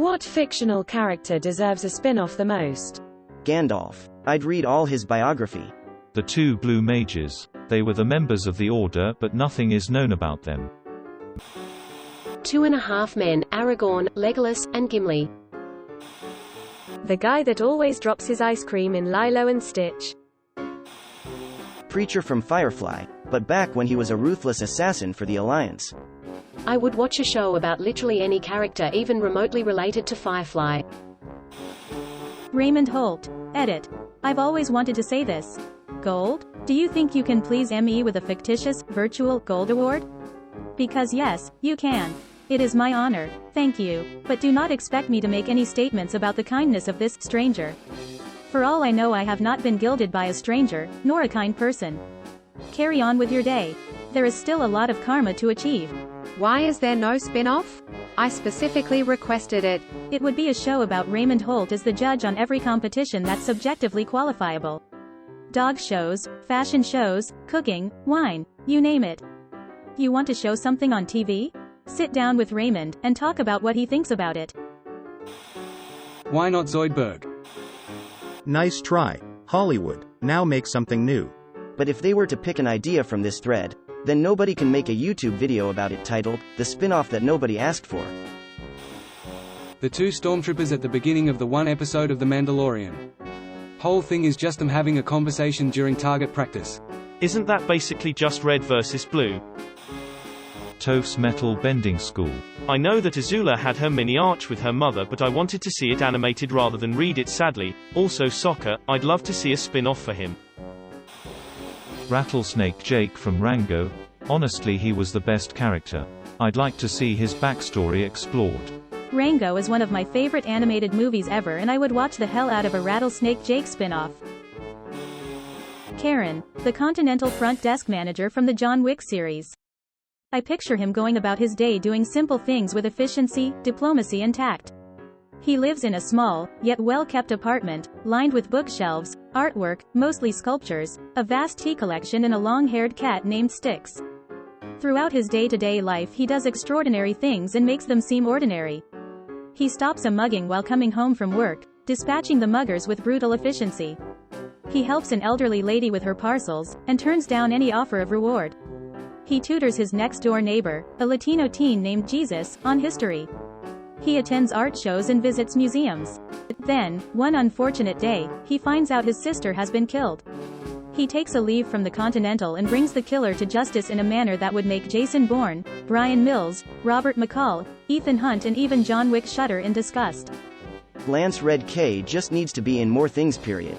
What fictional character deserves a spin-off the most? Gandalf. I'd read all his biography. The two blue mages. They were the members of the Order, but nothing is known about them. 2.5 Men, Aragorn, Legolas, and Gimli. The guy that always drops his ice cream in Lilo and Stitch. Preacher from Firefly, but back when he was a ruthless assassin for the Alliance. I would watch a show about literally any character even remotely related to Firefly. Raymond Holt. Edit. I've always wanted to say this. Gold? Do you think you can please ME with a fictitious, virtual, gold award? Because yes, you can. It is my honor, thank you, but do not expect me to make any statements about the kindness of this stranger. For all I know, I have not been gilded by a stranger, nor a kind person. Carry on with your day. There is still a lot of karma to achieve. Why is there no spin-off? I specifically requested it. It would be a show about Raymond Holt as the judge on every competition that's subjectively qualifiable. Dog shows, fashion shows, cooking, wine, you name it. You want to show something on TV? Sit down with Raymond, and talk about what he thinks about it. Why not Zoidberg? Nice try, Hollywood. Now make something new. But if they were to pick an idea from this thread, then nobody can make a YouTube video about it titled, The Spin-Off That Nobody Asked For. The two stormtroopers at the beginning of the one episode of The Mandalorian. Whole thing is just them having a conversation during target practice. Isn't that basically just red versus blue? Toph's Metal Bending School. I know that Azula had her mini arch with her mother, but I wanted to see it animated rather than read it sadly. Also Sokka, I'd love to see a spin-off for him. Rattlesnake Jake from Rango. Honestly, he was the best character. I'd like to see his backstory explored. Rango is one of my favorite animated movies ever, and I would watch the hell out of a Rattlesnake Jake spin-off. Karen, the Continental Front Desk manager from the John Wick series. I picture him going about his day doing simple things with efficiency, diplomacy and tact. He lives in a small, yet well-kept apartment, lined with bookshelves, artwork, mostly sculptures, a vast tea collection and a long-haired cat named Styx. Throughout his day-to-day life he does extraordinary things and makes them seem ordinary. He stops a mugging while coming home from work, dispatching the muggers with brutal efficiency. He helps an elderly lady with her parcels, and turns down any offer of reward. He tutors his next-door neighbor, a Latino teen named Jesus, on history. He attends art shows and visits museums. Then, one unfortunate day, he finds out his sister has been killed. He takes a leave from the Continental and brings the killer to justice in a manner that would make Jason Bourne, Brian Mills, Robert McCall, Ethan Hunt and even John Wick shudder in disgust. Lance Red K just needs to be in more things period.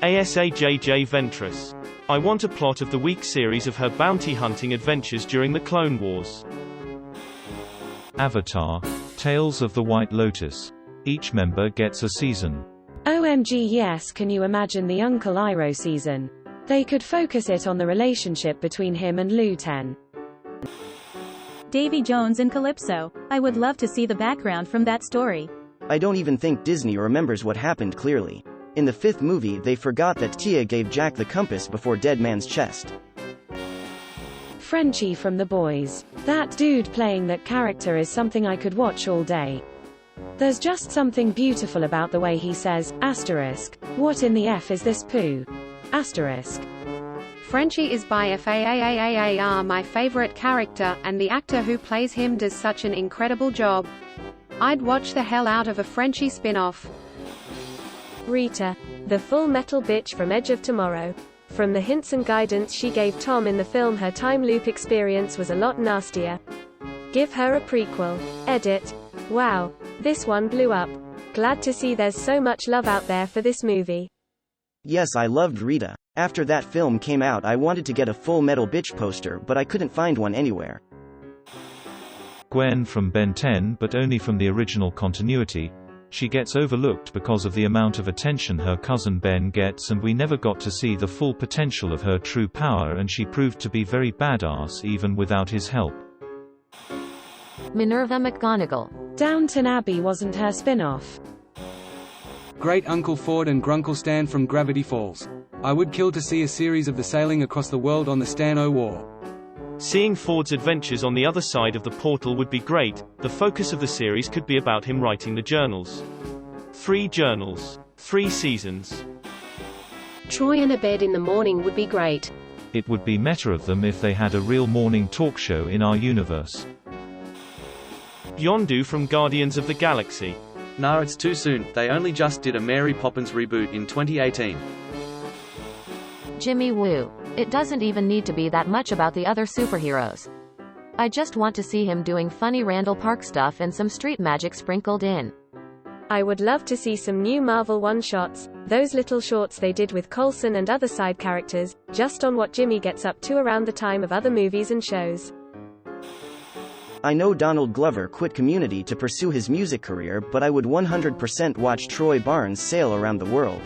ASAJJ Ventress. I want a plot of the week series of her bounty hunting adventures during the Clone Wars. Avatar. Tales of the White Lotus. Each member gets a season. OMG yes, can you imagine the Uncle Iroh season? They could focus it on the relationship between him and Luten. Davy Jones and Calypso. I would love to see the background from that story. I don't even think Disney remembers what happened clearly. In the 5th movie they forgot that Tia gave Jack the compass before Dead Man's chest. Frenchie from The Boys. That dude playing that character is something I could watch all day. There's just something beautiful about the way he says, asterisk, what in the F is this poo? Asterisk. Frenchie is by far my favorite character, and the actor who plays him does such an incredible job. I'd watch the hell out of a Frenchie spin-off. Rita, the full metal bitch from Edge of Tomorrow. From the hints and guidance she gave Tom in the film, her time loop experience was a lot nastier. Give her a prequel. Edit. Wow, this one blew up. Glad to see there's so much love out there for this movie. Yes, I loved Rita. After that film came out I wanted to get a Full Metal Bitch poster, but I couldn't find one anywhere. Gwen from Ben 10, but only from the original continuity. She gets overlooked because of the amount of attention her cousin Ben gets, and we never got to see the full potential of her true power, and she proved to be very badass even without his help. Minerva McGonagall. Downton Abbey wasn't her spin-off. Great Uncle Ford and Grunkle Stan from Gravity Falls. I would kill to see a series of the sailing across the world on the Stan-O War. Seeing Ford's adventures on the other side of the portal would be great. The focus of the series could be about him writing the journals. 3 journals. 3 seasons. Troy and a bed in the morning would be great. It would be meta of them if they had a real morning talk show in our universe. Yondu from Guardians of the Galaxy. Nah, it's too soon, they only just did a Mary Poppins reboot in 2018. Jimmy Woo. It doesn't even need to be that much about the other superheroes. I just want to see him doing funny Randall Park stuff and some street magic sprinkled in. I would love to see some new Marvel one-shots, those little shorts they did with Coulson and other side characters, just on what Jimmy gets up to around the time of other movies and shows. I know Donald Glover quit Community to pursue his music career, but I would 100% watch Troy Barnes sail around the world.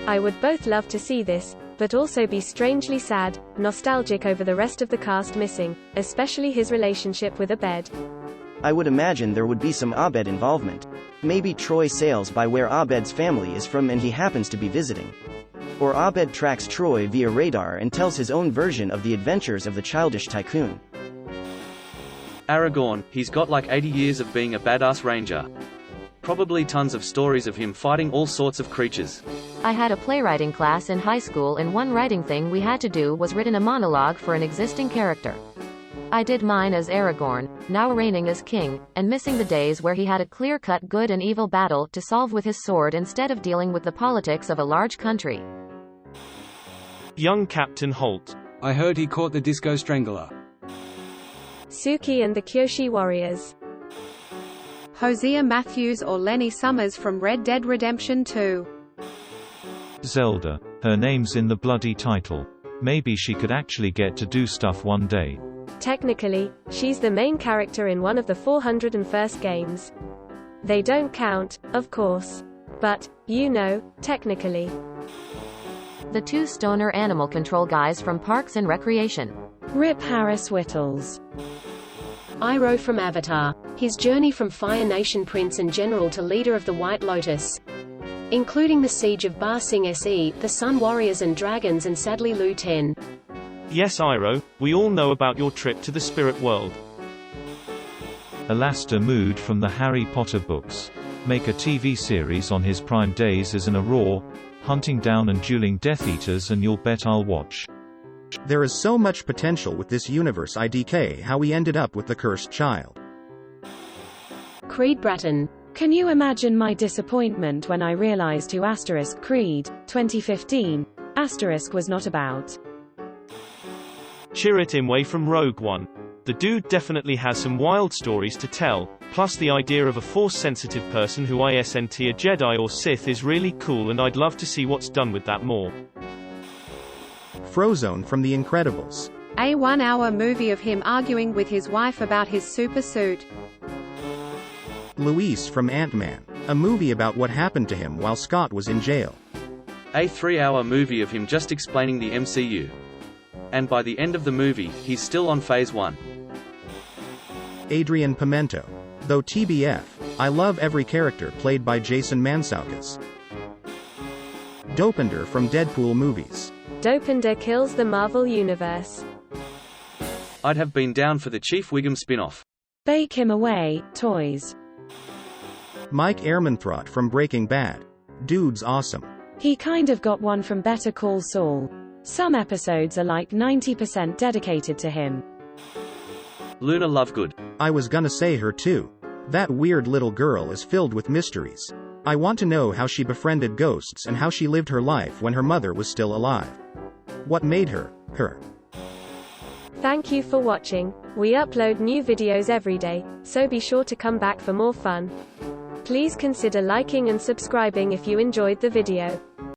I would both love to see this, but also be strangely sad, nostalgic over the rest of the cast missing, especially his relationship with Abed. I would imagine there would be some Abed involvement. Maybe Troy sails by where Abed's family is from and he happens to be visiting. Or Abed tracks Troy via radar and tells his own version of the adventures of the childish tycoon. Aragorn, he's got like 80 years of being a badass ranger. Probably tons of stories of him fighting all sorts of creatures. I had a playwriting class in high school and one writing thing we had to do was written a monologue for an existing character. I did mine as Aragorn, now reigning as king, and missing the days where he had a clear-cut good and evil battle to solve with his sword instead of dealing with the politics of a large country. Young Captain Holt. I heard he caught the Disco Strangler. Suki and the Kyoshi Warriors. Hosea Matthews or Lenny Summers from Red Dead Redemption 2. Zelda. Her name's in the bloody title. Maybe she could actually get to do stuff one day. Technically, she's the main character in one of the 401st games. They don't count, of course. But, you know, technically. The 2 stoner animal control guys from Parks and Recreation. Rip Harris Whittles. Iroh from Avatar. His journey from Fire Nation prince and general to leader of the White Lotus. Including the siege of Ba Sing Se, the Sun Warriors and Dragons and sadly Lu Ten. Yes, Iroh, we all know about your trip to the spirit world. Alastair Mood from the Harry Potter books. Make a TV series on his prime days as an Auror, hunting down and dueling Death Eaters, and you'll bet I'll watch. There is so much potential with this universe. IDK how we ended up with the cursed child. Creed Bratton. Can you imagine my disappointment when I realized who Creed, 2015, was not about? Chirrut Imwe from Rogue One. The dude definitely has some wild stories to tell, plus the idea of a Force-sensitive person who isn't a Jedi or Sith is really cool and I'd love to see what's done with that more. Frozone from The Incredibles. A 1-hour movie of him arguing with his wife about his super suit. Luis from Ant-Man. A movie about what happened to him while Scott was in jail. A 3-hour movie of him just explaining the MCU. And by the end of the movie, he's still on phase 1. Adrian Pimento. Though TBF, I love every character played by Jason Mantzoukas. Dopinder from Deadpool movies. Dopinder kills the Marvel Universe. I'd have been down for the Chief Wiggum spin-off. Bake him away, toys. Mike Ehrmantraut from Breaking Bad. Dude's awesome. He kind of got one from Better Call Saul. Some episodes are like 90% dedicated to him. Luna Lovegood. I was gonna say her too. That weird little girl is filled with mysteries. I want to know how she befriended ghosts and how she lived her life when her mother was still alive. What made her, her. Thank you for watching. We upload new videos every day, so be sure to come back for more fun. Please consider liking and subscribing if you enjoyed the video.